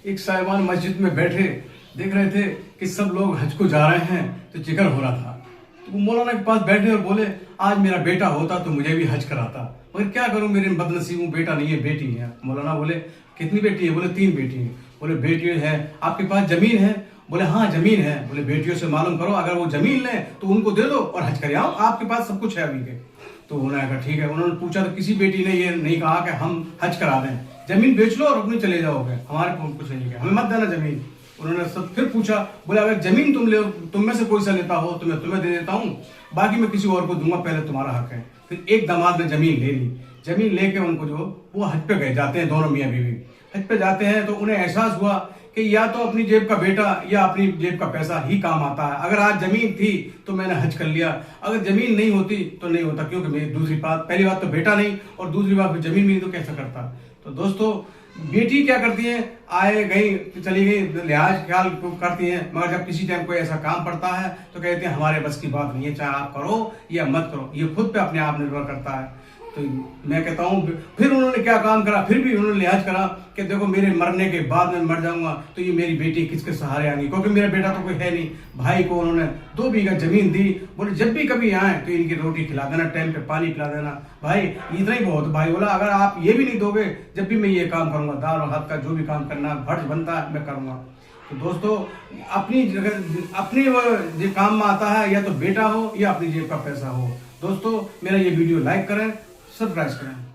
एक साहिबान मस्जिद में बैठे देख रहे थे कि सब लोग हज को जा रहे हैं, तो जिक्र हो रहा था। तो वो मौलाना के पास बैठे और बोले, आज मेरा बेटा होता तो मुझे भी हज कराता, मगर क्या करूं, मेरे बदनसीब हूं, बेटा नहीं है, बेटी है। मौलाना बोले, कितनी बेटी है? बोले 3 बेटी है। बोले बेटी है, आपके पास जमीन है? बोले हाँ जमीन है। बोले बेटियों से मालूम करो, अगर वो जमीन ले तो उनको दे दो और हज कर आओ, आपके पास सब कुछ है अभी के। तो उन्होंने कहा ठीक है। उन्होंने पूछा तो किसी बेटी ने ये नहीं कहा कि हम हज करा दें, जमीन बेच लो और अपने चले जाओगे, हमारे को कुछ नहीं है, हमें मत देना जमीन। उन्होंने सब फिर पूछा, बोले अगर जमीन तुम में से कोई सा लेता हो तो मैं तुम्हें दे देता हूँ, बाकी मैं किसी और को दूंगा, पहले तुम्हारा हक है। फिर एक दामाद ने जमीन ले ली। जमीन लेके उनको जो वो हज पे गए, जाते हैं दोनों मियाँ बीवी हज पे जाते हैं, तो उन्हें एहसास हुआ कि या तो अपनी जेब का बेटा या अपनी जेब का पैसा ही काम आता है। अगर आज जमीन थी तो मैंने हज कर लिया, अगर जमीन नहीं होती तो नहीं होता, क्योंकि मेरी दूसरी बात, पहली बात तो बेटा नहीं और दूसरी बात जमीन मिली तो कैसे करता। तो दोस्तों, बेटी क्या करती है, आए गई चली गई, लिहाज ख्याल करती हैं, मगर जब किसी टाइम कोई ऐसा काम पड़ता है तो कहते हैं हमारे बस की बात नहीं है, चाहे आप करो या मत करो, ये खुद पे अपने आप निर्भर करता है। तो मैं कहता हूँ, फिर उन्होंने क्या काम करा, फिर भी उन्होंने लिहाज करा कि देखो मेरे मरने के बाद में मर जाऊंगा तो ये मेरी बेटी किसके सहारे आएंगी, क्योंकि मेरा बेटा तो कोई है नहीं। भाई को उन्होंने 2 बीघा जमीन दी, बोले जब भी कभी आए तो इनकी रोटी खिला देना, टाइम पे पानी पिला देना, भाई इतना ही बहुत। भाई बोला अगर आप ये भी नहीं दोगे, जब भी मैं ये काम करूंगा, दाल और हाथ का जो भी काम करना फर्ज बनता है मैं करूंगा। तो दोस्तों, अपनी जगह अपनी वो जो काम में आता है, या तो बेटा हो या अपनी जेब का पैसा हो। दोस्तों, मेरा ये वीडियो लाइक करें, सब्सक्राइब करें।